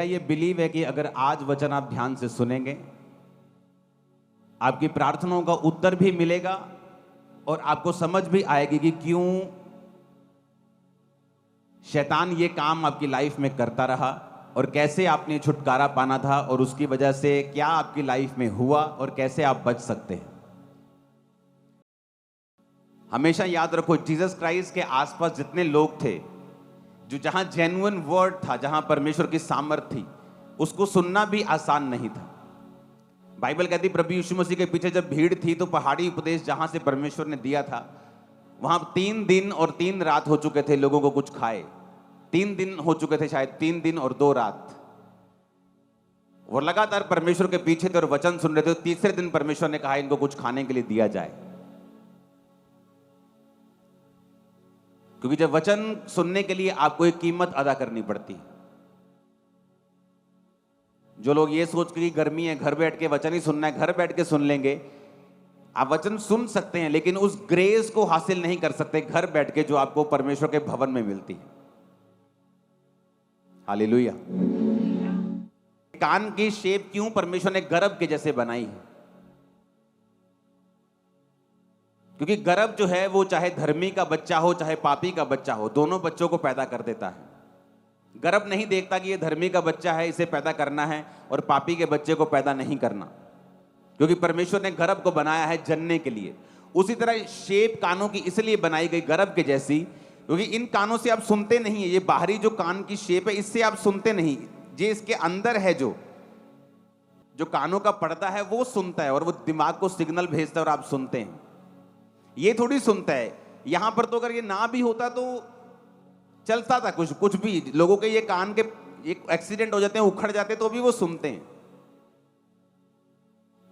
मेरा ये बिलीव है कि अगर आज वचन आप ध्यान से सुनेंगे, आपकी प्रार्थनाओं का उत्तर भी मिलेगा और आपको समझ भी आएगी कि क्यों शैतान ये काम आपकी लाइफ में करता रहा और कैसे आपने छुटकारा पाना था और उसकी वजह से क्या आपकी लाइफ में हुआ और कैसे आप बच सकते हैं। हमेशा याद रखो, जीसस क्राइस्ट के आसपास जितने लोग थे, जो जहां जेन्युइन वर्ड था, जहां परमेश्वर की सामर्थ थी, उसको सुनना भी आसान नहीं था। बाइबल कहती प्रभु यीशु मसीह के पीछे जब भीड़ थी तो पहाड़ी उपदेश जहां से परमेश्वर ने दिया था, वहां 3 दिन और 3 रात हो चुके थे लोगों को कुछ खाए। 3 दिन हो चुके थे, शायद 3 दिन और 2 रात। वो लगातार परमेश्वर के पीछे थे और वचन सुन रहे थे। तीसरे दिन परमेश्वर ने कहा इनको कुछ खाने के लिए दिया जाए, क्योंकि जब वचन सुनने के लिए आपको एक कीमत अदा करनी पड़ती है। जो लोग ये सोच के गर्मी है, घर बैठ के वचन ही सुनना है, घर बैठ के सुन लेंगे, आप वचन सुन सकते हैं लेकिन उस ग्रेस को हासिल नहीं कर सकते घर बैठ के जो आपको परमेश्वर के भवन में मिलती है। हालेलुया। कान की शेप क्यों परमेश्वर ने गर्भ के जैसे बनाई है? क्योंकि गर्भ जो है वो चाहे धर्मी का बच्चा हो चाहे पापी का बच्चा हो, दोनों बच्चों को पैदा कर देता है। गर्भ नहीं देखता कि ये धर्मी का बच्चा है, इसे पैदा करना है, और पापी के बच्चे को पैदा नहीं करना, क्योंकि परमेश्वर ने गर्भ को बनाया है जनने के लिए। उसी तरह शेप कानों की इसलिए बनाई गई गर्भ के जैसी, क्योंकि इन कानों से आप सुनते नहीं है। ये बाहरी जो कान की शेप है इससे आप सुनते नहीं, ये इसके अंदर है जो कानों का पर्दा है वो सुनता है और वो दिमाग को सिग्नल भेजता है और आप सुनते हैं। ये थोड़ी सुनता है। यहां पर तो अगर ये ना भी होता तो चलता था कुछ भी। लोगों के ये कान के एक एक्सीडेंट हो जाते हैं, उखड़ जाते हैं, तो भी वो सुनते हैं।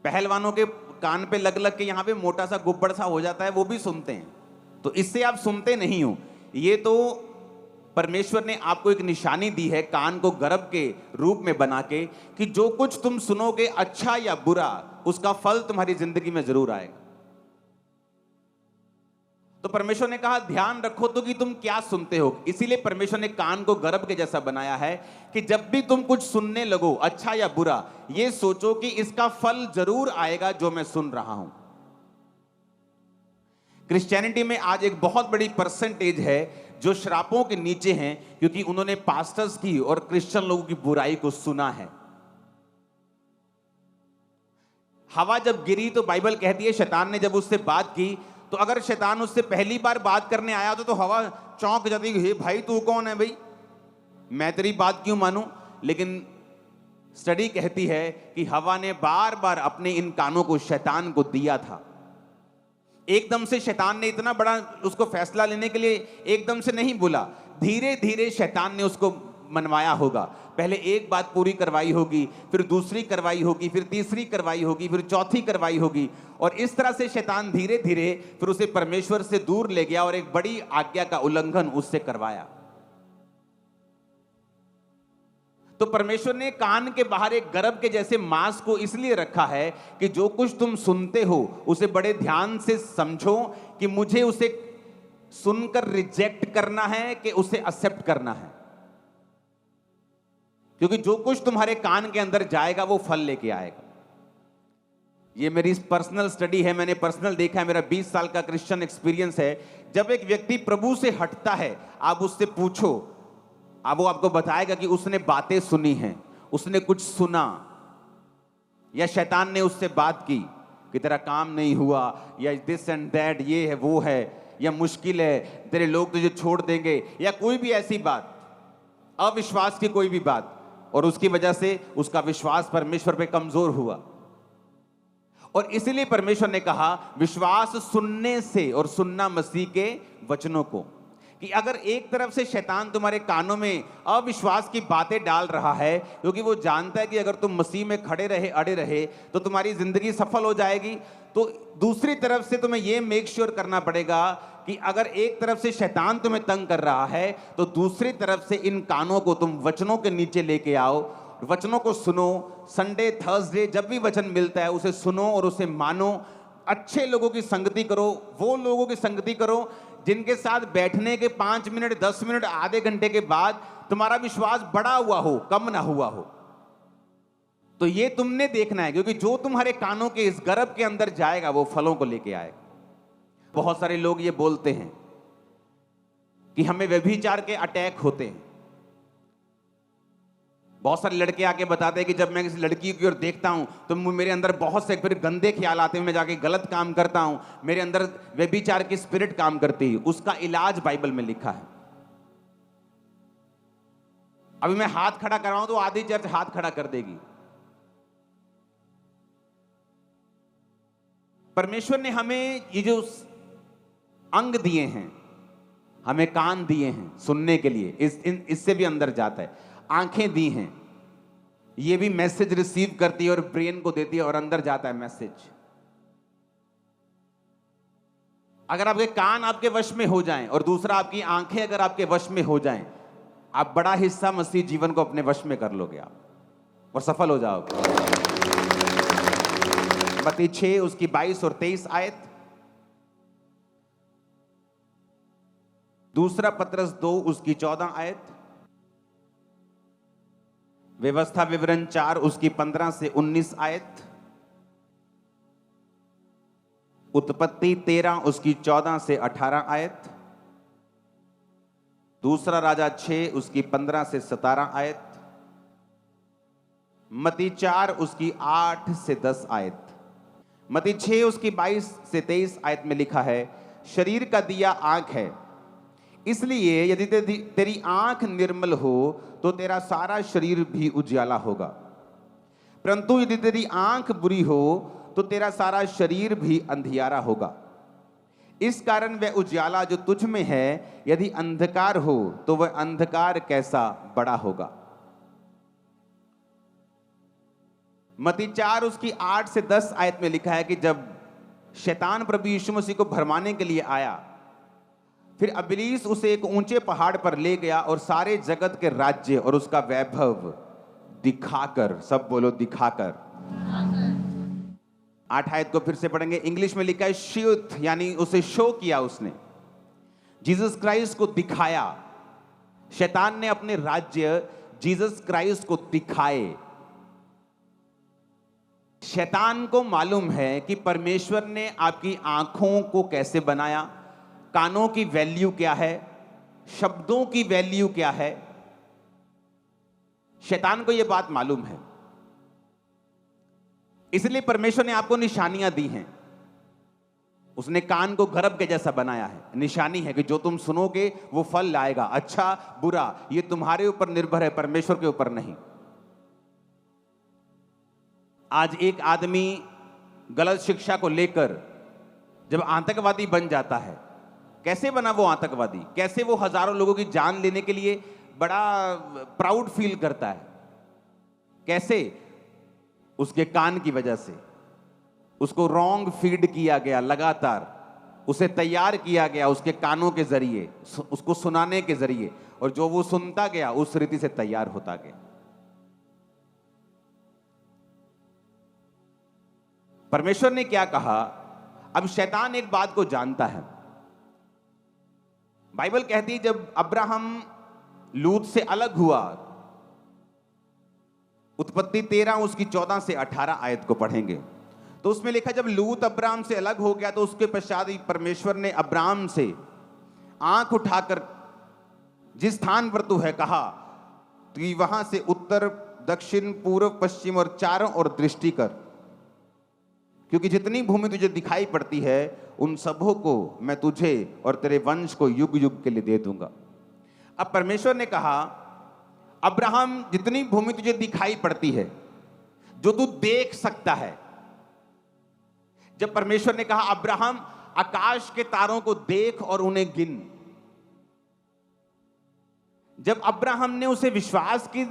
पहलवानों के कान पे लग लग के यहां पे मोटा सा गुब्बड़ सा हो जाता है, वो भी सुनते हैं। तो इससे आप सुनते नहीं हो। ये तो परमेश्वर ने आपको एक निशानी दी है कान को गर्भ के रूप में बना के, कि जो कुछ तुम सुनोगे अच्छा या बुरा, उसका फल तुम्हारी जिंदगी में जरूर आएगा। तो परमेश्वर ने कहा ध्यान रखो तो कि तुम क्या सुनते हो। इसीलिए परमेश्वर ने कान को गर्भ के जैसा बनाया है कि जब भी तुम कुछ सुनने लगो, अच्छा या बुरा, ये सोचो कि इसका फल जरूर आएगा जो मैं सुन रहा हूं। क्रिश्चियनिटी में आज एक बहुत बड़ी परसेंटेज है जो श्रापों के नीचे हैं, क्योंकि उन्होंने पास्टर्स की और क्रिश्चियन लोगों की बुराई को सुना है। हवा जब गिरी तो बाइबल कहती है शैतान ने जब उससे बात की, तो अगर शैतान उससे पहली बार बात करने आया तो हवा चौंक जाती, हे भाई तू कौन है भाई, मैं तेरी बात क्यों मानूं। लेकिन स्टडी कहती है कि हवा ने बार बार अपने इन कानों को शैतान को दिया था। एकदम से शैतान ने इतना बड़ा उसको फैसला लेने के लिए एकदम से नहीं बोला, धीरे धीरे शैतान ने उसको मनवाया होगा। पहले एक बात पूरी करवाई होगी, फिर दूसरी करवाई होगी, फिर तीसरी करवाई होगी, फिर चौथी करवाई होगी, और इस तरह से शैतान धीरे धीरे फिर उसे परमेश्वर से दूर ले गया और एक बड़ी आज्ञा का उल्लंघन उससे करवाया। तो परमेश्वर ने कान के बाहर एक गर्भ के जैसे मांस को इसलिए रखा है कि जो कुछ तुम सुनते हो उसे बड़े ध्यान से समझो कि मुझे उसे सुनकर रिजेक्ट करना है कि उसे एक्सेप्ट करना है। क्योंकि जो कुछ तुम्हारे कान के अंदर जाएगा वो फल लेके आएगा। ये मेरी पर्सनल स्टडी है, मैंने पर्सनल देखा है, मेरा 20 साल का क्रिश्चियन एक्सपीरियंस है। जब एक व्यक्ति प्रभु से हटता है, आप उससे पूछो, अब वो आपको बताएगा कि उसने बातें सुनी हैं, उसने कुछ सुना, या शैतान ने उससे बात की कि तेरा काम नहीं हुआ, या दिस एंड दैट, ये है वो है, या मुश्किल है, तेरे लोग तुझे छोड़ देंगे, या कोई भी ऐसी बात, अविश्वास की कोई भी बात, और उसकी वजह से उसका विश्वास परमेश्वर पे कमजोर हुआ। और इसीलिए परमेश्वर ने कहा विश्वास सुनने से, और सुनना मसीह के वचनों को, कि अगर एक तरफ से शैतान तुम्हारे कानों में अविश्वास की बातें डाल रहा है, क्योंकि वो जानता है कि अगर तुम मसीह में खड़े रहे, अड़े रहे, तो तुम्हारी जिंदगी सफल हो जाएगी, तो दूसरी तरफ से तुम्हें यह मेक श्योर करना पड़ेगा कि अगर एक तरफ से शैतान तुम्हें तंग कर रहा है, तो दूसरी तरफ से इन कानों को तुम वचनों के नीचे लेके आओ, वचनों को सुनो। संडे थर्सडे जब भी वचन मिलता है उसे सुनो और उसे मानो। अच्छे लोगों की संगति करो, वो लोगों की संगति करो जिनके साथ बैठने के 5 मिनट, 10 मिनट, आधे घंटे के बाद तुम्हारा विश्वास बढ़ा हुआ हो, कम ना हुआ हो। तो ये तुमने देखना है, क्योंकि जो तुम्हारे कानों के इस गर्भ के अंदर जाएगा वो फलों को लेके आएगा। बहुत सारे लोग ये बोलते हैं कि हमें व्यभिचार के अटैक होते हैं। बहुत सारे लड़के आके बताते हैं कि जब मैं किसी लड़की की ओर देखता हूं तो मेरे अंदर बहुत से फिर गंदे ख्याल आते हैं, मैं जाके गलत काम करता हूं, मेरे अंदर व्यभिचार की स्पिरिट काम करती है। उसका इलाज बाइबल में लिखा है। अभी मैं हाथ खड़ा कर रहा हूं तो आधी चर्च हाथ खड़ा कर देगी। परमेश्वर ने हमें ये जो अंग दिए हैं, हमें कान दिए हैं सुनने के लिए, इससे भी अंदर जाता है। आंखें दी हैं, ये भी मैसेज रिसीव करती है और ब्रेन को देती है और अंदर जाता है मैसेज। अगर आपके कान आपके वश में हो जाएं और दूसरा आपकी आंखें अगर आपके वश में हो जाएं, आप बड़ा हिस्सा मसीह जीवन को अपने वश में कर लोगे आप और सफल हो जाओगे। मत्ती 6 उसकी 22 और 23 आयत। दूसरा पत्रस 2 उसकी 14 आयत। व्यवस्था विवरण 4 उसकी 15 से 19 आयत। उत्पत्ति 13 उसकी 14 से 18 आयत। दूसरा राजा 6 उसकी 15 से 17 आयत। मत्ती 4 उसकी 8 से 10 आयत। मत्ती 6 उसकी 22 से 23 आयत में लिखा है, शरीर का दिया आंख है, इसलिए यदि तेरी आंख निर्मल हो तो तेरा सारा शरीर भी उजियाला होगा, परंतु यदि तेरी आंख बुरी हो तो तेरा सारा शरीर भी अंधियारा होगा। इस कारण वह उजियाला जो तुझ में है यदि अंधकार हो तो वह अंधकार कैसा बड़ा होगा। मत्ती 4 उसकी 8 से 10 आयत में लिखा है कि जब शैतान प्रभु यीशु मसीह को भरमाने के लिए आया, फिर इब्लीस उसे एक ऊंचे पहाड़ पर ले गया और सारे जगत के राज्य और उसका वैभव दिखाकर, सब बोलो दिखाकर। 8 आयत को फिर से पढ़ेंगे। इंग्लिश में लिखा है शोथ, यानी उसे शो किया उसने, जीसस क्राइस्ट को दिखाया। शैतान ने अपने राज्य जीसस क्राइस्ट को दिखाए। शैतान को मालूम है कि परमेश्वर ने आपकी आंखों को कैसे बनाया, कानों की वैल्यू क्या है, शब्दों की वैल्यू क्या है। शैतान को यह बात मालूम है, इसलिए परमेश्वर ने आपको निशानियां दी हैं। उसने कान को गर्भ के जैसा बनाया है। निशानी है कि जो तुम सुनोगे वो फल लाएगा, अच्छा बुरा, ये तुम्हारे ऊपर निर्भर है, परमेश्वर के ऊपर नहीं। आज एक आदमी गलत शिक्षा को लेकर जब आतंकवादी बन जाता है, कैसे बना वो आतंकवादी, कैसे वो हजारों लोगों की जान लेने के लिए बड़ा प्राउड फील करता है, कैसे? उसके कान की वजह से। उसको रॉन्ग फीड किया गया, लगातार उसे तैयार किया गया उसके कानों के जरिए, उसको सुनाने के जरिए, और जो वो सुनता गया उस रीति से तैयार होता गया। परमेश्वर ने क्या कहा? अब शैतान एक बात को जानता है। बाइबल कहती है जब अब्राहम लूत से अलग हुआ, उत्पत्ति 13 उसकी 14 से 18 आयत को पढ़ेंगे तो उसमें लिखा जब लूत अब्राहम से अलग हो गया तो उसके पश्चात परमेश्वर ने अब्राहम से आंख उठाकर जिस स्थान पर तू है कहा, तो वहां से उत्तर दक्षिण पूर्व पश्चिम और चारों ओर दृष्टि कर, क्योंकि जितनी भूमि तुझे दिखाई पड़ती है उन सबों को मैं तुझे और तेरे वंश को युग युग के लिए दे दूंगा। अब परमेश्वर ने कहा अब्राहम जितनी भूमि तुझे दिखाई पड़ती है, जो तू देख सकता है, जब परमेश्वर ने कहा अब्राहम आकाश के तारों को देख और उन्हें गिन, जब अब्राहम ने उसे विश्वास की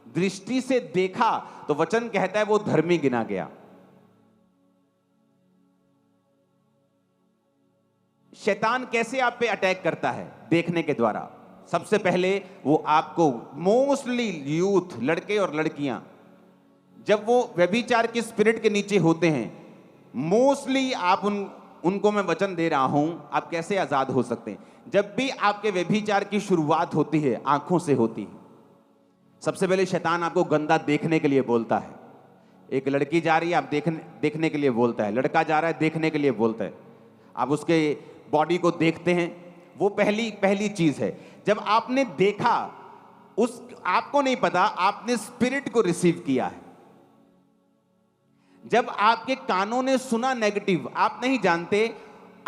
दृष्टि से देखा तो वचन कहता है वो धर्मी गिना गया। शैतान कैसे आप पे अटैक करता है? देखने के द्वारा। सबसे पहले वो आपको, मोस्टली यूथ, लड़के और लड़कियां, जब वो व्यभिचार की स्पिरिट के नीचे होते हैं, मोस्टली आप उनको मैं वचन दे रहा हूं, आप कैसे आजाद हो सकते हैं। जब भी आपके व्यभिचार की शुरुआत होती है आंखों से होती है। सबसे पहले शैतान आपको गंदा देखने के लिए बोलता है। एक लड़की जा रही है, आप देखने के लिए बोलता है। लड़का जा रहा है, देखने के लिए बोलता है। आप उसके बॉडी को देखते हैं, वो पहली चीज है। जब आपने देखा, आपको नहीं पता, आपने स्पिरिट को रिसीव किया है। जब आपके कानों ने सुना नेगेटिव, आप नहीं जानते,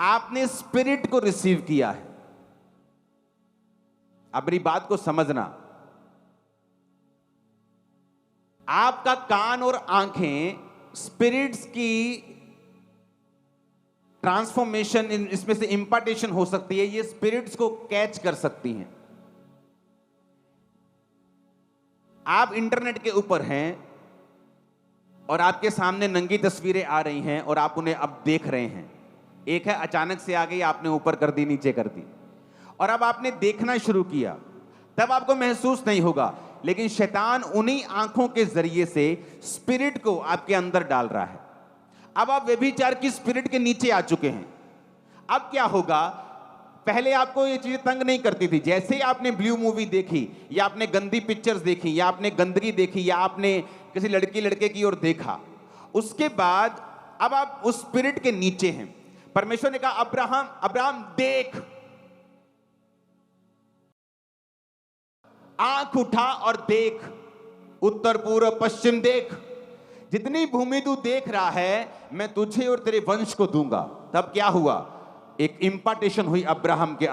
आपने स्पिरिट को रिसीव किया है। अब मेरी बात को समझना, आपका कान और आंखें स्पिरिट्स की ट्रांसफॉर्मेशन, इसमें से इंपार्टेशन हो सकती है, ये स्पिरिट्स को कैच कर सकती हैं। आप इंटरनेट के ऊपर हैं और आपके सामने नंगी तस्वीरें आ रही हैं और आप उन्हें अब देख रहे हैं। एक है अचानक से आ गई, आपने ऊपर कर दी, नीचे कर दी, और अब आपने देखना शुरू किया, तब आपको महसूस नहीं होगा, लेकिन शैतान उन्हीं आंखों के जरिए से स्पिरिट को आपके अंदर डाल रहा है। अब आप व्यभिचार की स्पिरिट के नीचे आ चुके हैं। अब क्या होगा? पहले आपको ये चीजें तंग नहीं करती थी। जैसे ही आपने ब्लू मूवी देखी, या आपने गंदी पिक्चर्स देखी, या आपने गंदगी देखी, या आपने किसी लड़के की ओर देखा, उसके बाद अब आप उस स्पिरिट के नीचे हैं। परमेश्वर ने कहा, अब्राहम देख, आंख उठा और देख, उत्तर पूर्व पश्चिम देख, जितनी भूमि तू देख रहा है मैं तुझे और तेरे वंश को दूंगा। तब क्या हुआ? एक इंपार्टेशन हुई अब्राहम के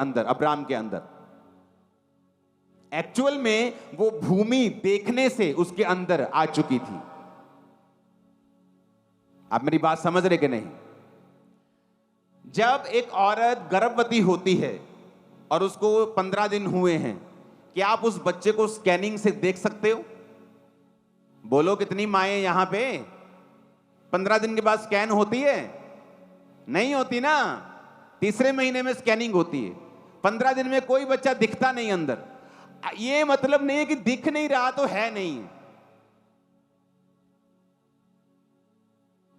अंदर। एक्चुअल में वो भूमि देखने से उसके अंदर आ चुकी थी। आप मेरी बात समझ रहे कि नहीं? जब एक औरत गर्भवती होती है और उसको 15 दिन हुए हैं, क्या आप उस बच्चे को स्कैनिंग से देख सकते हो? बोलो, कितनी माएं यहां पे 15 दिन के बाद स्कैन होती है? नहीं होती ना। तीसरे महीने में स्कैनिंग होती है। 15 दिन में कोई बच्चा दिखता नहीं अंदर। ये मतलब नहीं है कि दिख नहीं रहा तो है नहीं।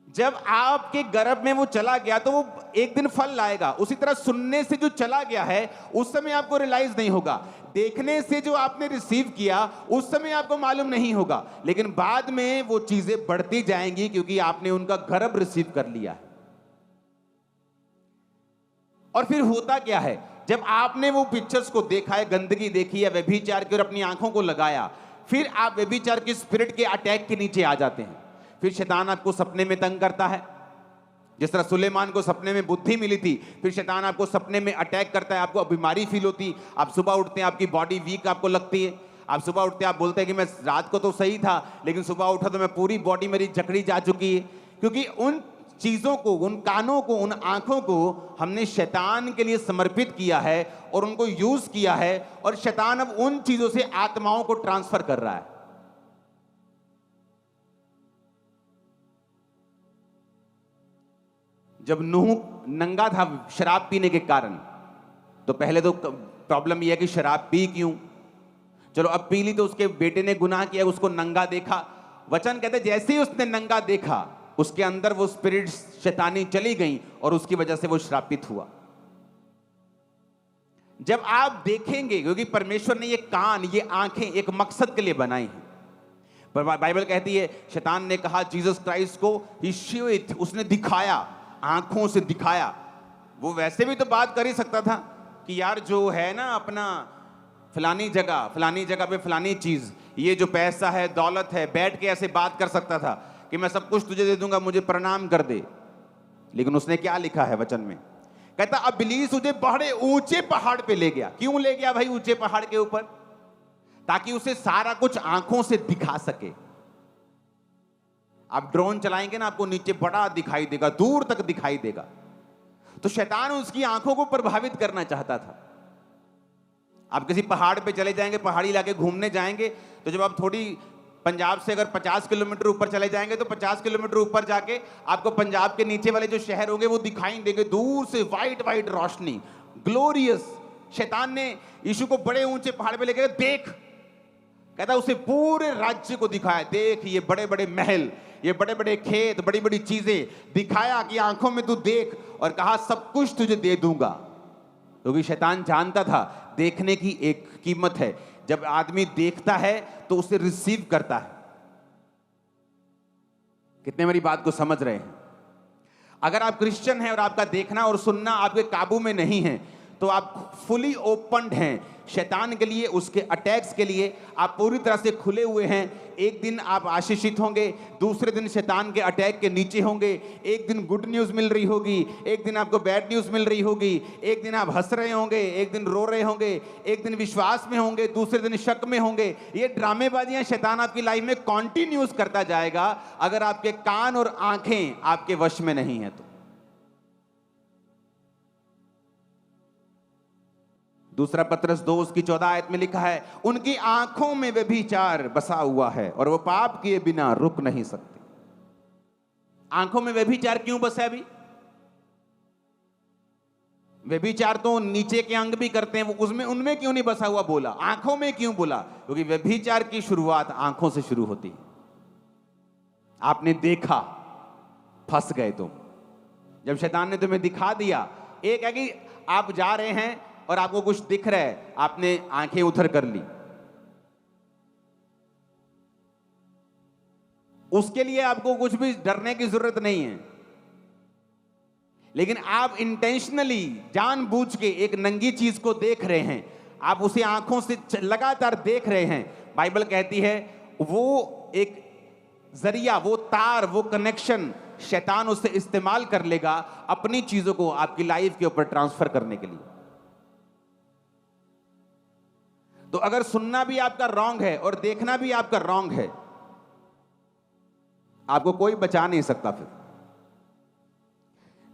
जब आपके गर्भ में वो चला गया तो वो एक दिन फल लाएगा। उसी तरह सुनने से जो चला गया है उस समय आपको रियलाइज नहीं होगा। देखने से जो आपने रिसीव किया उस समय आपको मालूम नहीं होगा, लेकिन बाद में वो चीजें बढ़ती जाएंगी क्योंकि आपने उनका गर्भ रिसीव कर लिया है। और फिर होता क्या है? जब आपने वो पिक्चर्स को देखा है, गंदगी देखी है, व्यभिचार की और अपनी आंखों को लगाया, फिर आप व्यभिचार की स्पिरिट के अटैक के नीचे आ जाते हैं। फिर शैतान आपको सपने में तंग करता है। जिस तरह सुलेमान को सपने में बुद्धि मिली थी, फिर शैतान आपको सपने में अटैक करता है। आपको बीमारी फील होती, आप सुबह उठते हैं, आपकी बॉडी वीक आपको लगती है। आप सुबह उठते हैं, आप बोलते हैं कि मैं रात को तो सही था, लेकिन सुबह उठा तो मैं पूरी बॉडी मेरी जकड़ी जा चुकी है। क्योंकि उन चीजों को, उन कानों को, उन आंखों को हमने शैतान के लिए समर्पित किया है और उनको यूज किया है, और शैतान अब उन चीजों से आत्माओं को ट्रांसफर कर रहा है। जब नूह नंगा था शराब पीने के कारण, तो पहले तो प्रॉब्लम यह है कि शराब पी क्यों? चलो अब पी ली तो उसके बेटे ने गुनाह किया, उसको नंगा देखा। वचन कहते जैसे ही उसने नंगा देखा, उसके अंदर वो स्पिरिट शैतानी चली गई और उसकी वजह से वो श्रापित हुआ। जब आप देखेंगे, क्योंकि परमेश्वर ने ये कान, ये आंखें एक मकसद के लिए बनाई हैं। पर बाइबल कहती है शैतान ने कहा जीसस क्राइस्ट को, ही शो इट, उसने दिखाया, आंखों से दिखाया। वो वैसे भी तो बात कर ही सकता था कि यार जो है ना अपना फलानी जगह पे फलानी चीज, ये जो पैसा है, दौलत है, बैठ के ऐसे बात कर सकता था कि मैं सब कुछ तुझे दे दूंगा, मुझे प्रणाम कर दे। लेकिन उसने क्या लिखा है वचन में? कहता अब इब्लीस उसे बड़े ऊंचे पहाड़ पे ले गया। क्यों ले गया भाई ऊंचे पहाड़ के ऊपर? ताकि उसे सारा कुछ आंखों से दिखा सके। आप ड्रोन चलाएंगे ना, आपको नीचे बड़ा दिखाई देगा, दूर तक दिखाई देगा। तो शैतान उसकी आंखों को प्रभावित करना चाहता था। आप किसी पहाड़ पे चले जाएंगे, पहाड़ी इलाके घूमने जाएंगे, तो जब आप थोड़ी पंजाब से अगर 50 किलोमीटर ऊपर चले जाएंगे, तो 50 किलोमीटर ऊपर जाके आपको पंजाब के नीचे वाले जो शहर होंगे वो दिखाई देंगे, दूर से वाइट वाइट रोशनी, ग्लोरियस। शैतान ने यीशु को बड़े ऊंचे पहाड़ पे लेकर देख, कहता उसे पूरे राज्य को दिखाया, देख ये बड़े बड़े महल, ये बड़े बड़े खेत, बड़ी बड़ी चीजें दिखाया कि आंखों में तू देख, और कहा सब कुछ तुझे दे दूंगा। क्योंकि शैतान जानता था देखने की एक कीमत है, जब आदमी देखता है तो उसे रिसीव करता है। कितने मेरी बात को समझ रहे हैं? अगर आप क्रिश्चियन हैं और आपका देखना और सुनना आपके काबू में नहीं है, तो आप फुली ओपन्ड हैं शैतान के लिए, उसके अटैक्स के लिए। आप पूरी तरह से खुले हुए हैं। एक दिन आप आशीषित होंगे, दूसरे दिन शैतान के अटैक के नीचे होंगे। एक दिन गुड न्यूज़ मिल रही होगी, एक दिन आपको बैड न्यूज़ मिल रही होगी। एक दिन आप हंस रहे होंगे, एक दिन रो रहे होंगे। एक दिन विश्वास में होंगे, दूसरे दिन शक में होंगे। ये ड्रामेबाजियां शैतान आपकी लाइफ में कॉन्टिन्यूस करता जाएगा, अगर आपके कान और आंखें आपके वश में नहीं है तो। दूसरा पत्रस 2 उसकी 14 आयत में लिखा है, उनकी आंखों में व्यभिचार बसा हुआ है और वो पाप किए बिना रुक नहीं सकते। आंखों में व्यभिचार क्यों बसा है? अभी व्यभिचार तो नीचे के अंग भी करते हैं, वो उसमें उनमें क्यों नहीं बसा हुआ बोला? आंखों में क्यों बोला? क्योंकि व्यभिचार की शुरुआत आंखों से शुरू होती है। आपने देखा, फंस गए तुम। जब शैतान ने तुम्हें दिखा दिया, एक है कि आप जा रहे हैं और आपको कुछ दिख रहा है, आपने आंखें उधर कर ली, उसके लिए आपको कुछ भी डरने की जरूरत नहीं है। लेकिन आप इंटेंशनली, जानबूझ के एक नंगी चीज को देख रहे हैं, आप उसे आंखों से लगातार देख रहे हैं। बाइबल कहती है वो एक जरिया, वो तार, वो कनेक्शन शैतान उससे इस्तेमाल कर लेगा अपनी चीजों को आपकी लाइफ के ऊपर ट्रांसफर करने के लिए। तो अगर सुनना भी आपका रॉन्ग है और देखना भी आपका रॉन्ग है, आपको कोई बचा नहीं सकता। फिर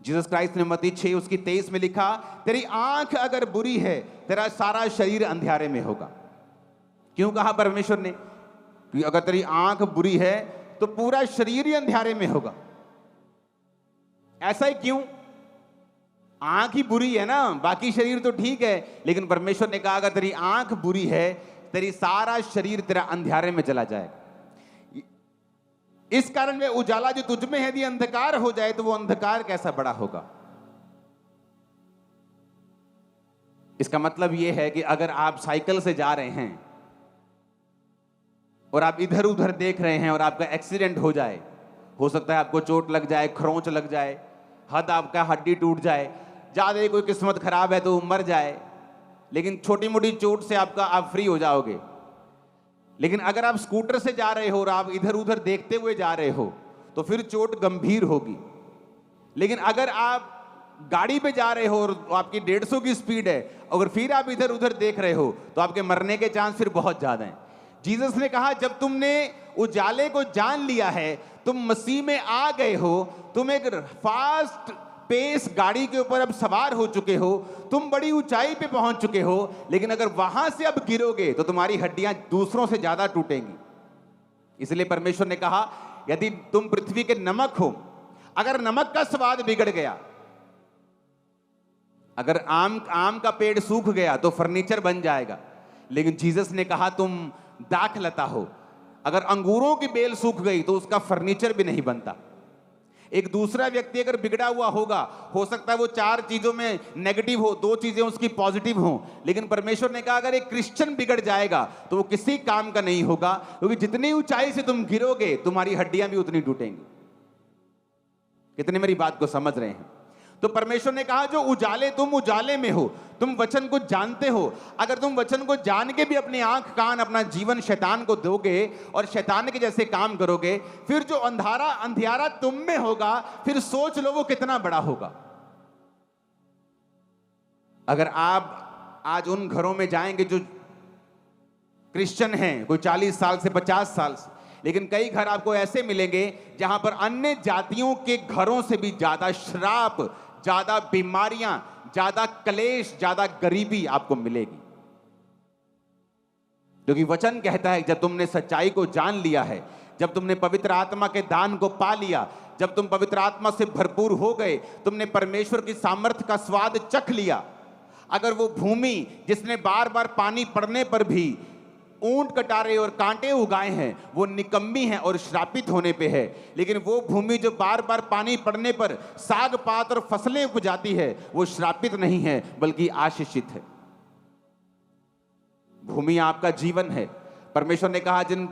जीसस क्राइस्ट ने मत्ती 6 उसकी 23 में लिखा, तेरी आंख अगर बुरी है, तेरा सारा शरीर अंधियारे में होगा। क्यों कहा परमेश्वर ने? कि अगर तेरी आंख बुरी है तो पूरा शरीर ही अंधियारे में होगा। ऐसा ही क्यों? आंख ही बुरी है ना, बाकी शरीर तो ठीक है। लेकिन परमेश्वर ने कहा अगर तेरी आंख बुरी है, तेरी सारा शरीर तेरा अंधियारे में चला जाएगा। इस कारण वे उजाला जो तुझ में है यदि अंधकार हो जाए तो वो अंधकार कैसा बड़ा होगा। इसका मतलब यह है कि अगर आप साइकिल से जा रहे हैं और आप इधर उधर देख रहे हैं और आपका एक्सीडेंट हो जाए, हो सकता है आपको चोट लग जाए, खरोंच लग जाए, आपका हड्डी टूट जाए, ज्यादा कोई किस्मत खराब है तो मर जाए, लेकिन छोटी मोटी चोट से आप फ्री हो जाओगे। लेकिन अगर आप स्कूटर से जा रहे हो और आप इधर उधर देखते हुए जा रहे हो तो फिर चोट गंभीर होगी। लेकिन अगर आप गाड़ी पे जा रहे हो और आपकी 150 की स्पीड है, अगर फिर आप इधर उधर देख रहे हो तो आपके मरने के चांस फिर बहुत ज्यादा हैं। जीसस ने कहा जब तुमने उजाले को जान लिया है, तुम मसीह में आ गए हो, तुम एक फास्ट पेस गाड़ी के ऊपर अब सवार हो चुके हो, तुम बड़ी ऊंचाई पे पहुंच चुके हो, लेकिन अगर वहां से अब गिरोगे तो तुम्हारी हड्डियां दूसरों से ज्यादा टूटेंगी। इसलिए परमेश्वर ने कहा यदि तुम पृथ्वी के नमक हो, अगर नमक का स्वाद बिगड़ गया, अगर आम का पेड़ सूख गया तो फर्नीचर बन जाएगा। लेकिन जीसस ने कहा तुम दाखलता हो, अगर अंगूरों की बेल सूख गई तो उसका फर्नीचर भी नहीं बनता। एक दूसरा व्यक्ति अगर बिगड़ा हुआ होगा, हो सकता है वो 4 चीजों में नेगेटिव हो, 2 चीजें उसकी पॉजिटिव हो, लेकिन परमेश्वर ने कहा अगर एक क्रिश्चियन बिगड़ जाएगा तो वो किसी काम का नहीं होगा, क्योंकि जितनी ऊंचाई से तुम गिरोगे तुम्हारी हड्डियां भी उतनी टूटेंगी। कितने मेरी बात को समझ रहे हैं? तो परमेश्वर ने कहा जो उजाले, तुम उजाले में हो, तुम वचन को जानते हो। अगर तुम वचन को जान के भी अपनी आंख कान अपना जीवन शैतान को दोगे और शैतान के जैसे काम करोगे, फिर जो अंधियारा तुम में होगा, फिर सोच लो वो कितना बड़ा होगा। अगर आप आज उन घरों में जाएंगे जो क्रिश्चियन हैं, कोई 40 साल से 50 साल से, लेकिन कई घर आपको ऐसे मिलेंगे जहां पर अन्य जातियों के घरों से भी ज्यादा श्राप, ज्यादा बीमारियां, ज्यादा क्लेश, ज्यादा गरीबी आपको मिलेगी। क्योंकि वचन कहता है जब तुमने सच्चाई को जान लिया है, जब तुमने पवित्र आत्मा के दान को पा लिया, जब तुम पवित्र आत्मा से भरपूर हो गए, तुमने परमेश्वर की सामर्थ्य का स्वाद चख लिया। अगर वो भूमि जिसने बार बार पानी पड़ने पर भी ऊंट कटारे और कांटे उगाए हैं, वो निकम्मी है और श्रापित होने पे है। लेकिन वो भूमि जो बार बार पानी पड़ने पर साग पात और फसलें उग जाती है, वो श्रापित नहीं है बल्कि आशीषित है। भूमि आपका जीवन है। परमेश्वर ने कहा जिन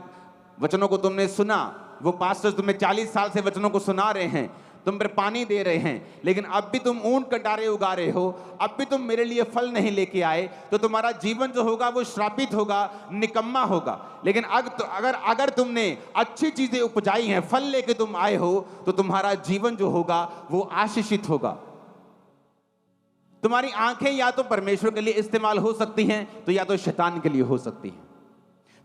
वचनों को तुमने सुना, वो पास्टर्स तुम्हें 40 साल से वचनों को सुना रहे हैं, तुम पर पानी दे रहे हैं, लेकिन अब भी तुम ऊंट कटारे उगा रहे हो, अब भी तुम मेरे लिए फल नहीं लेके आए, तो तुम्हारा जीवन जो होगा वो श्रापित होगा, निकम्मा होगा। लेकिन अगर तुमने अच्छी चीजें उपजाई हैं, फल लेके तुम आए हो, तो तुम्हारा जीवन जो होगा वो आशीषित होगा। तुम्हारी आंखें या तो परमेश्वर के लिए इस्तेमाल हो सकती हैं, तो या तो शैतान के लिए हो सकती हैं।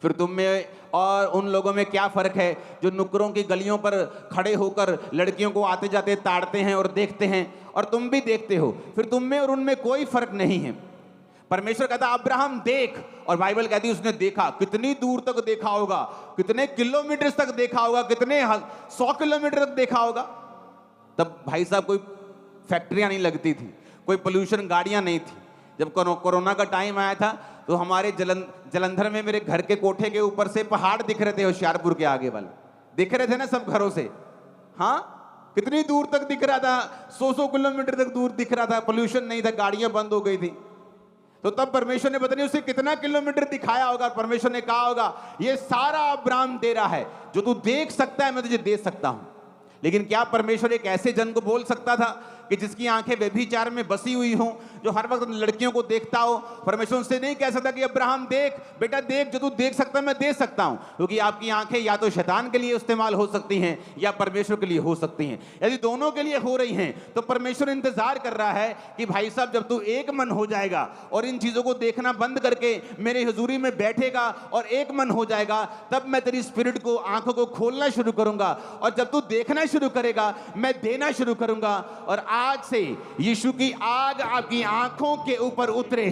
फिर तुम में और उन लोगों में क्या फर्क है जो नुक्करों की गलियों पर खड़े होकर लड़कियों को आते जाते ताड़ते हैं और देखते हैं, और तुम भी देखते हो। फिर तुम में और उनमें कोई फर्क नहीं है। परमेश्वर कहता अब्राहम देख, और बाइबल कहती है उसने देखा। कितनी दूर तक देखा होगा, कितने किलोमीटर तक देखा होगा, कितने 100 किलोमीटर तक देखा होगा। तब भाई साहब कोई फैक्ट्रियां नहीं लगती थी, कोई पोल्यूशन गाड़ियां नहीं थी। जब कोरोना का टाइम आया था तो हमारे जलंधर में मेरे घर के कोठे के ऊपर से पहाड़ दिख रहे थे, होशियारपुर के आगे वाले दिख रहे थे ना सब घरों से। हाँ, कितनी दूर तक दिख रहा था, 100 किलोमीटर तक दूर दिख रहा था, पोल्यूशन नहीं था, गाड़ियां बंद हो गई थी। तो तब परमेश्वर ने पता नहीं उसे कितना किलोमीटर दिखाया होगा। परमेश्वर ने कहा होगा ये सारा अब्राहम दे रहा है, जो तू देख सकता है मैं तुझे दे सकता हूं। लेकिन क्या परमेश्वर एक ऐसे जन को बोल सकता था कि जिसकी आंखें व्यभिचार में बसी हुई हों, जो हर वक्त लड़कियों को देखता हो? परमेश्वर उससे नहीं कह सकता कि अब्राहम देख बेटा देख, जो तू देख सकता है मैं दे सकता हूं। क्योंकि आपकी आंखें या तो शैतान के लिए इस्तेमाल हो सकती हैं या परमेश्वर के लिए हो सकती हैं। यदि दोनों के लिए हो रही हैं तो परमेश्वर इंतजार कर रहा है कि भाई साहब जब तू एक मन हो जाएगा और इन चीजों को देखना बंद करके मेरे हुजूरी में बैठेगा और एक मन हो जाएगा, तब मैं तेरी स्पिरिट को, आंखों को खोलना शुरू करूंगा। और जब तू देखना शुरू करेगा मैं देना शुरू करूंगा। और आज से यीशु की आग आपकी आंखों के ऊपर उतरे।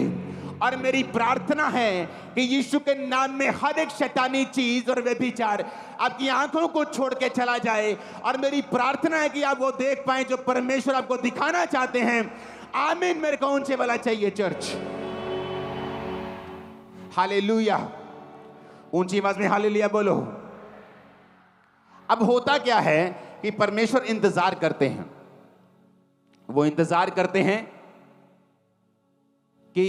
और मेरी प्रार्थना है कि यीशु के नाम में हर एक शैतानी चीज और व्यभिचार आपकी आंखों को छोड़ के चला जाए। और मेरी प्रार्थना है कि आप वो देख पाएं जो परमेश्वर आपको दिखाना चाहते हैं। आमीन। मेरे को ऊंचे वाला चाहिए चर्च। हालेलुया। ऊंची आवाज में हालेलुया बोलो। अब होता क्या है कि परमेश्वर इंतजार करते हैं। वो इंतजार करते हैं कि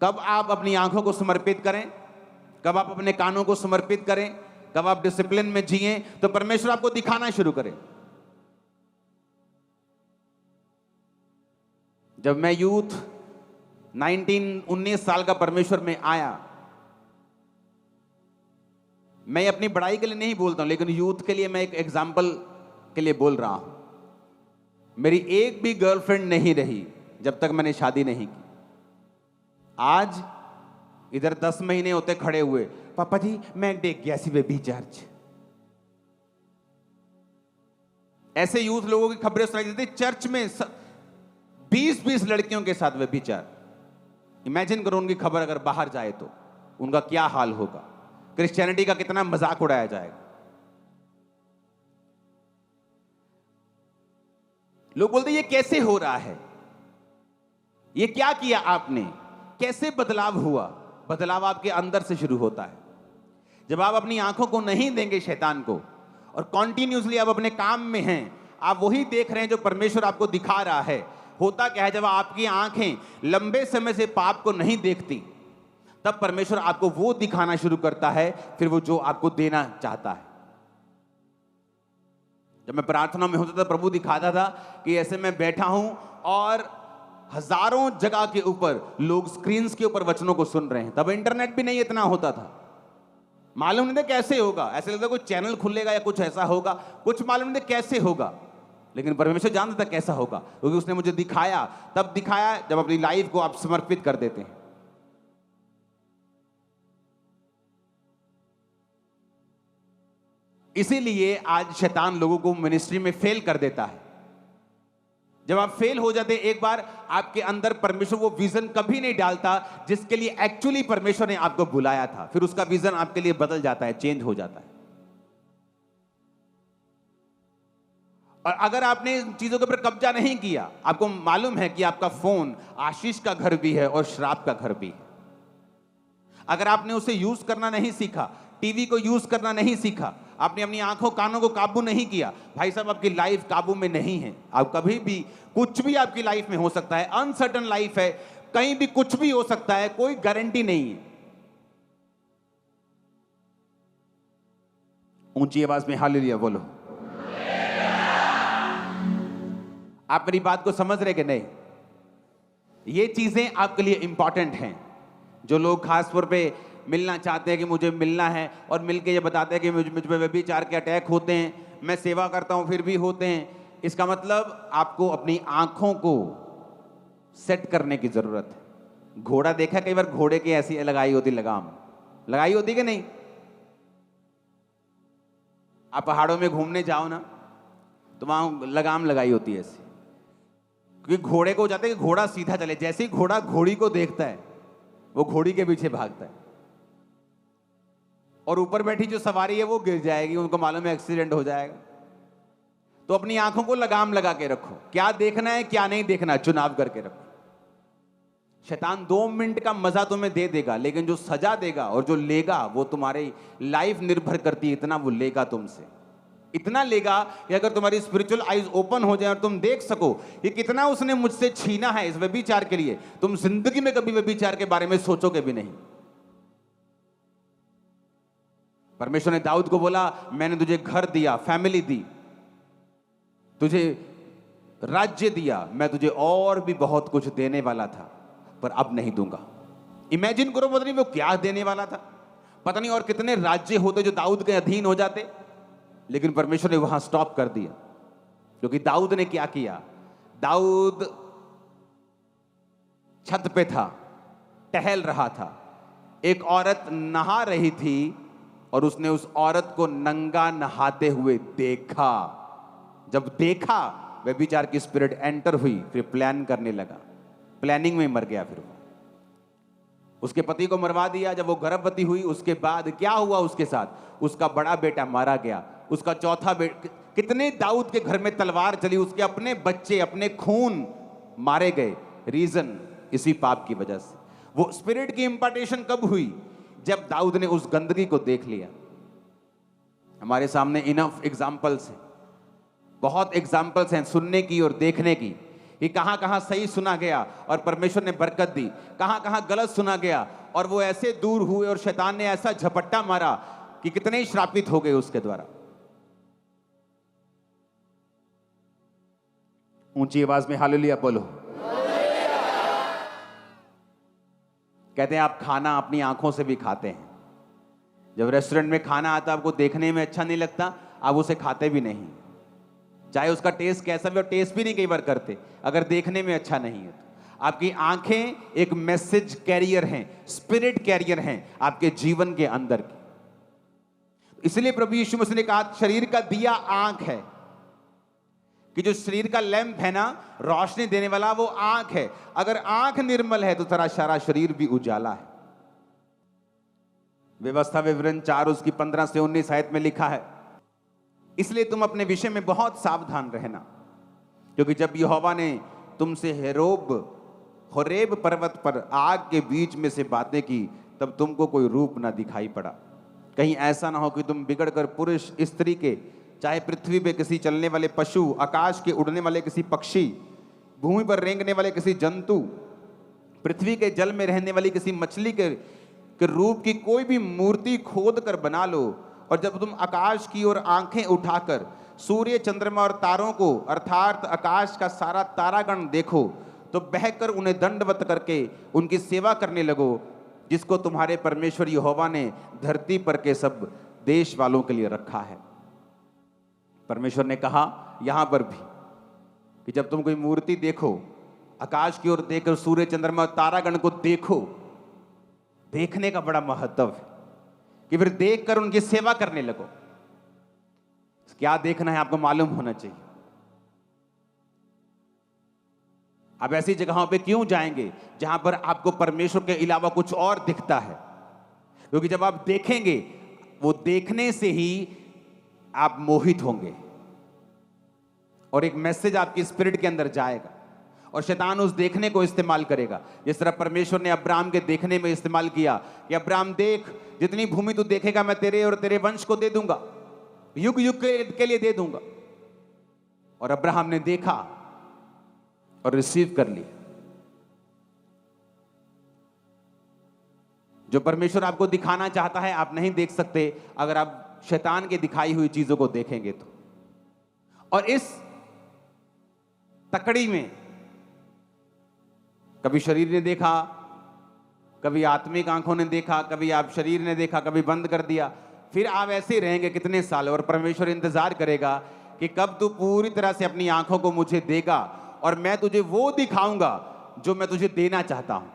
कब आप अपनी आंखों को समर्पित करें, कब आप अपने कानों को समर्पित करें, कब आप डिसिप्लिन में जिएं, तो परमेश्वर आपको दिखाना शुरू करे। जब मैं यूथ 19 साल का परमेश्वर में आया, मैं अपनी बड़ाई के लिए नहीं बोलता हूं, लेकिन यूथ के लिए मैं एक एग्जाम्पल के लिए बोल रहा हूं। मेरी एक भी गर्लफ्रेंड नहीं रही जब तक मैंने शादी नहीं की। आज इधर 10 महीने होते खड़े हुए, पापा जी मैं देख गया सी बेबी चर्च। ऐसे यूथ लोगों की खबरें सुनाई देती, चर्च में 20-20 लड़कियों के साथ व्यभिचार। इमेजिन करो उनकी खबर अगर बाहर जाए तो उनका क्या हाल होगा। क्रिश्चियनिटी का कितना मजाक उड़ाया जाएगा। लोग बोलते ये कैसे हो रहा है, ये क्या किया आपने, कैसे बदलाव हुआ? बदलाव आपके अंदर से शुरू होता है। जब आप अपनी आंखों को नहीं देंगे शैतान को और कॉन्टिन्यूसली आप अपने काम में हैं, आप वही देख रहे हैं जो परमेश्वर आपको दिखा रहा है। होता क्या है, जब आपकी आंखें लंबे समय से पाप को नहीं देखती, तब परमेश्वर आपको वो दिखाना शुरू करता है, फिर वो जो आपको देना चाहता है। जब मैं प्रार्थना में होता था, प्रभु दिखाता था कि ऐसे मैं बैठा हूं और हजारों जगह के ऊपर लोग स्क्रीन के ऊपर वचनों को सुन रहे हैं। तब इंटरनेट भी नहीं इतना होता था, मालूम नहीं था कैसे होगा। ऐसे लगता कोई चैनल खुलेगा या कुछ ऐसा होगा, कुछ मालूम नहीं था कैसे होगा, लेकिन परमेश्वर जानता था कैसा होगा, क्योंकि उसने मुझे दिखाया। तब दिखाया जब अपनी लाइफ को आप समर्पित कर देते हैं। इसीलिए आज शैतान लोगों को मिनिस्ट्री में फेल कर देता है। जब आप फेल हो जाते एक बार, आपके अंदर परमेश्वर वो विजन कभी नहीं डालता जिसके लिए एक्चुअली परमेश्वर ने आपको बुलाया था। फिर उसका विजन आपके लिए बदल जाता है, चेंज हो जाता है। और अगर आपने इन चीजों के ऊपर कब्जा नहीं किया, आपको मालूम है कि आपका फोन आशीष का घर भी है और श्राप का घर भी है। अगर आपने उसे यूज करना नहीं सीखा, टीवी को यूज करना नहीं सीखा, आपने अपनी आंखों कानों को काबू नहीं किया, भाई साहब आपकी लाइफ काबू में नहीं है। आप कभी भी कुछ भी आपकी लाइफ में हो सकता है। अनसर्टन लाइफ है, कहीं भी कुछ भी हो सकता है, कोई गारंटी नहीं है। ऊंची आवाज में हालेलुया बोलो। आप मेरी बात को समझ रहे कि नहीं? ये चीजें आपके लिए इंपॉर्टेंट हैं। जो लोग खास तौर पे मिलना चाहते हैं कि मुझे मिलना है, और मिलके ये बताते हैं कि मुझ पे व्यभिचार के अटैक होते हैं, मैं सेवा करता हूं फिर भी होते हैं, इसका मतलब आपको अपनी आंखों को सेट करने की जरूरत है। घोड़ा देखा कई बार, घोड़े की ऐसी लगाई होती लगाम, लगाई होती कि नहीं? आप पहाड़ों में घूमने जाओ ना, तो वहां लगाम लगाई होती है ऐसी, क्योंकि घोड़े को जाते हैं कि घोड़ा सीधा चले। जैसे ही घोड़ा घोड़ी को देखता है, वो घोड़ी के पीछे भागता है, और ऊपर बैठी जो सवारी है वो गिर जाएगी, उनको मालूम है एक्सीडेंट हो जाएगा। तो अपनी आंखों को लगाम लगा के रखो, क्या देखना है क्या नहीं देखना चुनाव करके रखो। शैतान 2 मिनट का मजा तुम्हें दे देगा, लेकिन जो सजा देगा और जो लेगा वो तुम्हारी लाइफ निर्भर करती है। इतना वो लेगा तुमसे, इतना लेगा कि अगर तुम्हारी स्पिरिचुअल आईज ओपन हो जाए और तुम देख सको कि कितना उसने मुझसे छीना है इस व्यभिचार के लिए, तुम जिंदगी में कभी व्यभिचार के बारे में सोचोगे भी नहीं। परमेश्वर ने दाऊद को बोला, मैंने तुझे घर दिया, फैमिली दी, तुझे राज्य दिया, मैं तुझे और भी बहुत कुछ देने वाला था, पर अब नहीं दूंगा। इमेजिन करो, पता नहीं वो क्या देने वाला था, पता नहीं और कितने राज्य होते जो दाऊद के अधीन हो जाते, लेकिन परमेश्वर ने वहां स्टॉप कर दिया। क्योंकि दाऊद ने क्या किया? दाऊद छत पे था, टहल रहा था, एक औरत नहा रही थी और उसने उस औरत को नंगा नहाते हुए देखा। जब देखा, व्यभिचार की स्पिरिट एंटर हुई, फिर प्लान करने लगा, प्लानिंग में मर गया। फिर वो उसके पति को मरवा दिया। जब वो गर्भवती हुई, उसके बाद क्या हुआ उसके साथ? उसका बड़ा बेटा मारा गया, उसका चौथा बेटा, कितने दाऊद के घर में तलवार चली, उसके अपने बच्चे, अपने खून मारे गए। रीजन इसी पाप की वजह से। वो स्पिरिट की इंपार्टेशन कब हुई? जब दाऊद ने उस गंदगी को देख लिया। हमारे सामने इनफ एग्जाम्पल्स हैं, बहुत एग्जाम्पल्स हैं सुनने की और देखने की, कि कहां कहां सही सुना गया और परमेश्वर ने बरकत दी, कहां कहां गलत सुना गया और वो ऐसे दूर हुए और शैतान ने ऐसा झपट्टा मारा कि कितने ही श्रापित हो गए उसके द्वारा। ऊंची आवाज में हालेलुया बोलो। कहते हैं आप खाना अपनी आंखों से भी खाते हैं। जब रेस्टोरेंट में खाना आता, आपको देखने में अच्छा नहीं लगता, आप उसे खाते भी नहीं, चाहे उसका टेस्ट कैसा भी हो। टेस्ट भी नहीं कई बार करते अगर देखने में अच्छा नहीं है तो। आपकी आंखें एक मैसेज कैरियर हैं, स्पिरिट कैरियर हैं आपके जीवन के अंदर की। इसलिए प्रभु यीशु मसीह ने कहा, शरीर का दिया आंख है, कि जो शरीर का लैंप है ना, रोशनी देने वाला, वो आंख है। अगर आंख निर्मल है तो तेरा सारा शरीर भी उजाला है। व्यवस्था विवरण 4 उसकी 15 से 19 आयत में लिखा है, इसलिए तुम अपने विषय में बहुत सावधान रहना, क्योंकि जब यहोवा ने तुमसे होरेब पर्वत पर आग के बीच में से बातें की, तब तुमको कोई रूप ना दिखाई पड़ा। कहीं ऐसा ना हो कि तुम बिगड़कर पुरुष स्त्री के, चाहे पृथ्वी पे किसी चलने वाले पशु, आकाश के उड़ने वाले किसी पक्षी, भूमि पर रेंगने वाले किसी जंतु, पृथ्वी के जल में रहने वाली किसी मछली के रूप की कोई भी मूर्ति खोद कर बना लो। और जब तुम आकाश की ओर आंखें उठाकर सूर्य, चंद्रमा और तारों को, अर्थात आकाश का सारा तारागण देखो, तो बहकर उन्हें दंडवत करके उनकी सेवा करने लगो, जिसको तुम्हारे परमेश्वर यहोवा ने धरती पर के सब देश वालों के लिए रखा है। परमेश्वर ने कहा यहां पर भी कि जब तुम कोई मूर्ति देखो, आकाश की ओर देखकर सूर्य, चंद्रमा और तारागण को देखो, देखने का बड़ा महत्व है कि फिर देखकर उनकी सेवा करने लगो। क्या देखना है आपको मालूम होना चाहिए। आप ऐसी जगहों पे क्यों जाएंगे जहां पर आपको परमेश्वर के अलावा कुछ और दिखता है? क्योंकि जब आप देखेंगे, वो देखने से ही आप मोहित होंगे और एक मैसेज आपकी स्पिरिट के अंदर जाएगा और शैतान उस देखने को इस्तेमाल करेगा। जिस तरह परमेश्वर ने अब्राहम के देखने में इस्तेमाल किया कि अब्राहम देख, जितनी भूमि तू देखेगा मैं तेरे और तेरे वंश को दे दूंगा, युग युग के लिए दे दूंगा। और अब्राहम ने देखा और रिसीव कर लिया। जो परमेश्वर आपको दिखाना चाहता है आप नहीं देख सकते अगर आप शैतान के दिखाई हुई चीजों को देखेंगे तो। और इस तकड़ी में कभी शरीर ने देखा, कभी आत्मिक आंखों ने देखा, कभी आप शरीर ने देखा, कभी बंद कर दिया, फिर आप ऐसे ही रहेंगे कितने साल। और परमेश्वर इंतजार करेगा कि कब तू पूरी तरह से अपनी आंखों को मुझे देगा और मैं तुझे वो दिखाऊंगा जो मैं तुझे देना चाहता हूं।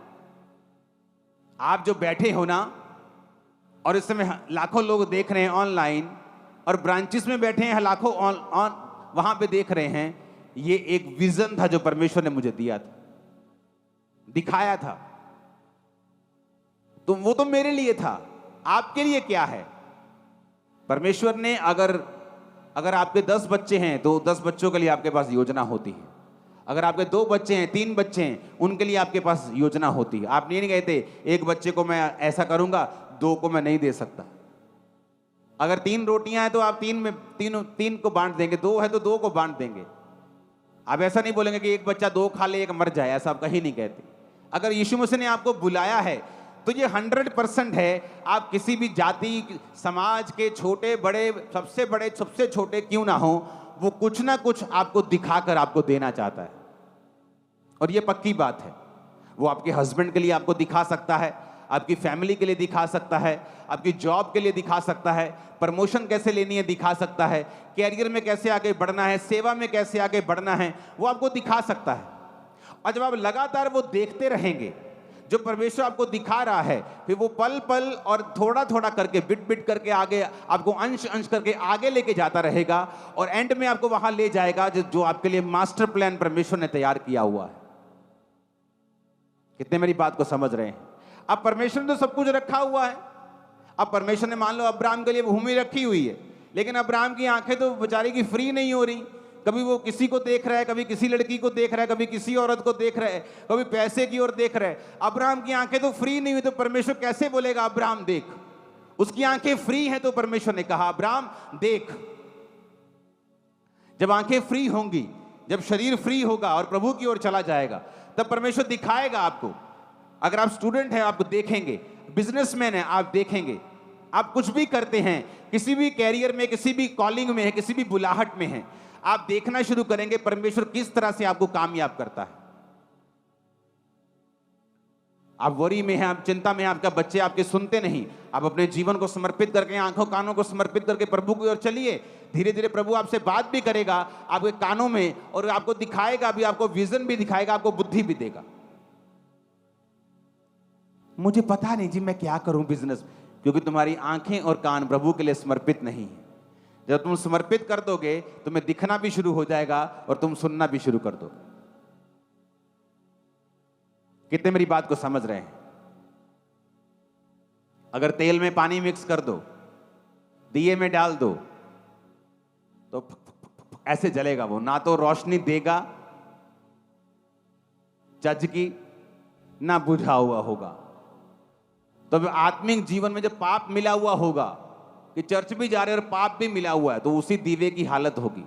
आप जो बैठे हो ना, और इस समय लाखों लोग देख रहे हैं ऑनलाइन, और ब्रांचेस में बैठे हैं लाखों वहां पे देख रहे हैं, ये एक विजन था जो परमेश्वर ने मुझे दिया था, दिखाया था। तो वो तो मेरे लिए था, आपके लिए क्या है? परमेश्वर ने अगर आपके 10 बच्चे हैं तो 10 बच्चों के लिए आपके पास योजना होती है। अगर आपके 2 बच्चे हैं, 3 बच्चे हैं, उनके लिए आपके पास योजना होती है। आप नहीं कहते एक बच्चे को मैं ऐसा करूंगा, 2 को मैं नहीं दे सकता। अगर 3 रोटियां हैं तो आप 3 को बांट देंगे, 2 है तो 2 को बांट देंगे। आप ऐसा नहीं बोलेंगे कि एक बच्चा 2 खा ले, एक मर जाए, ऐसा आप कहीं नहीं कहते। अगर यीशु मसीह ने आपको बुलाया है तो ये 100% है। आप किसी भी जाति समाज के छोटे बड़े, सबसे छोटे क्यों ना हो, वो कुछ ना कुछ आपको दिखाकर आपको देना चाहता है। और ये पक्की बात है। वो आपके हस्बैंड के लिए आपको दिखा सकता है, आपकी फैमिली के लिए दिखा सकता है, आपकी जॉब के लिए दिखा सकता है, प्रमोशन कैसे लेनी है दिखा सकता है, कैरियर में कैसे आगे बढ़ना है, सेवा में कैसे आगे बढ़ना है, वो आपको दिखा सकता है। और जब आप लगातार वो देखते रहेंगे जो परमेश्वर आपको दिखा रहा है, फिर वो पल पल और थोड़ा थोड़ा करके, बिट बिट करके आगे आपको अंश अंश करके आगे लेके जाता रहेगा, और एंड में आपको वहां ले जाएगा जो आपके लिए मास्टर प्लान परमेश्वर ने तैयार किया हुआ है। कितने मेरी बात को समझ रहे हैं? अब परमेश्वर ने तो सब कुछ रखा हुआ है। अब परमेश्वर ने मान लो अब्राहम के लिए भूमि रखी हुई है, लेकिन अब्राहम की आंखें तो बेचारे की फ्री नहीं हो रही। कभी वो किसी को देख रहा है, कभी किसी लड़की को देख रहा है, कभी किसी औरत को देख रहा है, कभी पैसे की ओर देख रहा है। अब्राहम की आंखें तो फ्री नहीं हुई, तो परमेश्वर कैसे बोलेगा अब्राहम देख? उसकी आंखें फ्री हैं तो परमेश्वर ने कहा अब्राहम देख। जब आंखें फ्री होंगी, जब शरीर फ्री होगा और प्रभु की ओर चला जाएगा, तब परमेश्वर दिखाएगा आपको। अगर आप स्टूडेंट हैं आप देखेंगे, बिजनेसमैन हैं आप देखेंगे, आप कुछ भी करते हैं, किसी भी कैरियर में, किसी भी कॉलिंग में है, किसी भी बुलाहट में है, आप देखना शुरू करेंगे परमेश्वर किस तरह से आपको कामयाब करता है। आप वरी में हैं, आप चिंता में हैं, आपका बच्चे आपके सुनते नहीं, आप अपने जीवन को समर्पित करके, आंखों कानों को समर्पित करके प्रभु की ओर चलिए। धीरे धीरे प्रभु आपसे बात भी करेगा आपके कानों में, और आपको दिखाएगा भी, आपको विजन भी दिखाएगा, आपको बुद्धि भी देगा। मुझे पता नहीं जी मैं क्या करूं बिजनेस, क्योंकि तुम्हारी आंखें और कान प्रभु के लिए समर्पित नहीं है। जब तुम समर्पित कर दोगे, तुम्हें दिखना भी शुरू हो जाएगा और तुम सुनना भी शुरू कर दोगे। कितने मेरी बात को समझ रहे हैं? अगर तेल में पानी मिक्स कर दो, दिए में डाल दो, तो ऐसे जलेगा वो, ना तो रोशनी देगा चज की, ना बुझा हुआ होगा। तो आत्मिक जीवन में जब पाप मिला हुआ होगा, कि चर्च भी जा रहे हैं और पाप भी मिला हुआ है, तो उसी दीवे की हालत होगी।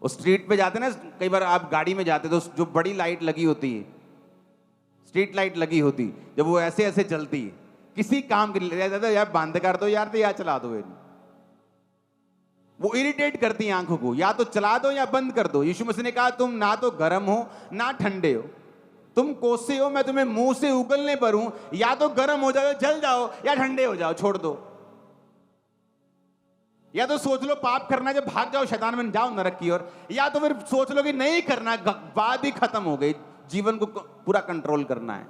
उस स्ट्रीट पे जाते ना, कई बार आप गाड़ी में जाते तो जो बड़ी लाइट लगी होती है, स्ट्रीट लाइट लगी होती, जब वो ऐसे ऐसे चलती है, किसी काम के लिए यार बंद कर दो यार, तो यार चला दो, वो इरिटेट करती है आंखों को, या तो चला दो या बंद कर दो। यीशु मसीह ने कहा तुम ना तो गर्म हो ना ठंडे हो, तुम कोसे हो, मैं तुम्हें मुंह से उगलने पर हूं, या तो गर्म हो जाओ जल जाओ, या ठंडे हो जाओ छोड़ दो। या तो सोच लो पाप करना, जब भाग जाओ शैतान में जाओ नरक की ओर, या तो फिर सोच लो कि नहीं करना, बात ही खत्म हो गई, जीवन को पूरा कंट्रोल करना है,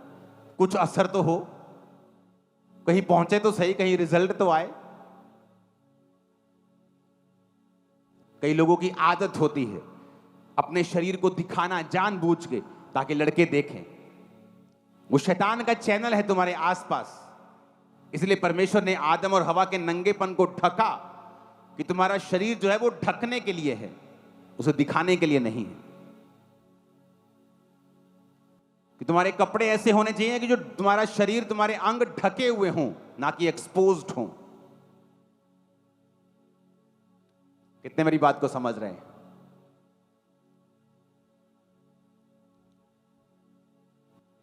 कुछ असर तो हो, कहीं पहुंचे तो सही, कहीं रिजल्ट तो आए। कई लोगों की आदत होती है अपने शरीर को दिखाना जानबूझ के, ताकि लड़के देखें। वो शैतान का चैनल है तुम्हारे आसपास। इसलिए परमेश्वर ने आदम और हवा के नंगेपन को ढका, कि तुम्हारा शरीर जो है वो ढकने के लिए है, उसे दिखाने के लिए नहीं है। कि तुम्हारे कपड़े ऐसे होने चाहिए कि जो तुम्हारा शरीर, तुम्हारे अंग ढके हुए हों, ना कि एक्सपोज्ड हों। कितने मेरी बात को समझ रहे हैं?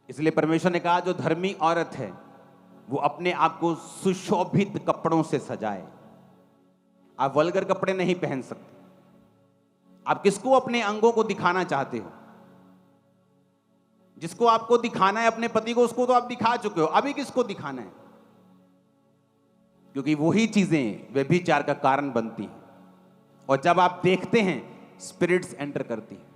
इसलिए परमेश्वर ने कहा जो धर्मी औरत है वो अपने आप को सुशोभित कपड़ों से सजाए। आप वल्गर कपड़े नहीं पहन सकते। आप किसको अपने अंगों को दिखाना चाहते हो? जिसको आपको दिखाना है अपने पति को, उसको तो आप दिखा चुके हो, अभी किसको दिखाना है? क्योंकि वही चीजें व्यभिचार का कारण बनती हैं। और जब आप देखते हैं, स्पिरिट्स एंटर करती हैं।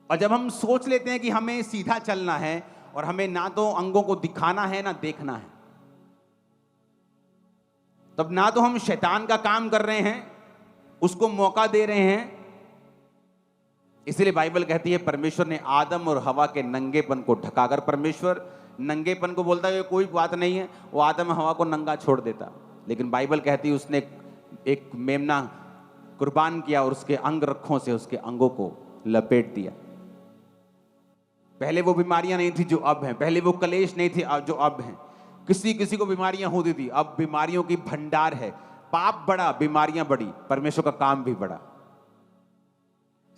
और जब हम सोच लेते हैं कि हमें सीधा चलना है और हमें ना तो अंगों को दिखाना है ना देखना है, तब ना तो हम शैतान का काम कर रहे हैं, उसको मौका दे रहे हैं। इसलिए बाइबल कहती है परमेश्वर ने आदम और हवा के नंगेपन को ढका। अगर परमेश्वर नंगेपन को बोलता है कोई बात नहीं है, वो आदम हवा को नंगा छोड़ देता। लेकिन बाइबल कहती है उसने एक मेमना कुर्बान किया और उसके अंग रखों से उसके अंगों को लपेट दिया। पहले वो बीमारियां नहीं थी जो अब हैं, पहले वो कलेश नहीं थे जो अब हैं। किसी किसी को बीमारियां होती थी, अब बीमारियों की भंडार है। पाप बढ़ा, बीमारियां बढ़ी, परमेश्वर का काम भी बढ़ा।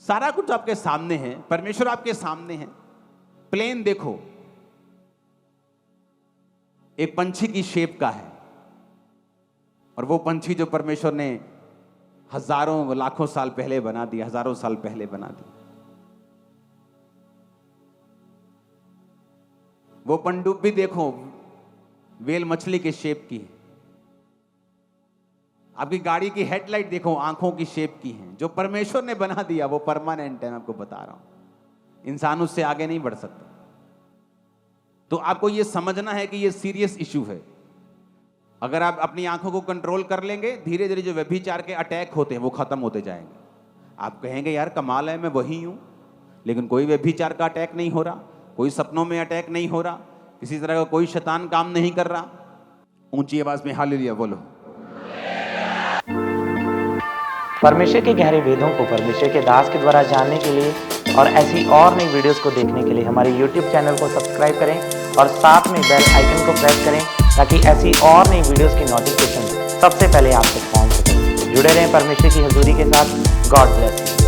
सारा कुछ आपके सामने है, परमेश्वर आपके सामने है। प्लेन देखो, एक पंछी की शेप का है, और वो पंछी जो परमेश्वर ने हजारों लाखों साल पहले बना दिया, हजारों साल पहले बना दिया। वो पनडुब्बी देखो, वेल मछली के शेप की है। आपकी गाड़ी की हेडलाइट देखो, आंखों की शेप की है। जो परमेश्वर ने बना दिया वो परमानेंट है, मैं आपको बता रहा हूं। इंसान उससे आगे नहीं बढ़ सकता। तो आपको यह समझना है कि यह सीरियस इशू है। अगर आप अपनी आंखों को कंट्रोल कर लेंगे, धीरे धीरे जो व्यभिचार के अटैक होते हैं वो खत्म होते जाएंगे। आप कहेंगे यार कमाल है, मैं वही हूं, लेकिन कोई व्यभिचार का अटैक नहीं हो रहा, कोई सपनों में अटैक नहीं हो रहा, किसी तरह का कोई शैतान काम नहीं कर रहा। ऊंची आवाज में हालेलुया बोलो। परमेश्वर के गहरे वेदों को परमेश्वर के दास के द्वारा जानने के लिए और ऐसी और नई वीडियोस को देखने के लिए हमारे YouTube चैनल को सब्सक्राइब करें और साथ में बेल आइकन को प्रेस करें, ताकि ऐसी और नई वीडियोस की नोटिफिकेशन सबसे पहले आप तक पहुंच सके। जुड़े रहें परमेश्वर की हजूरी के साथ। God bless you.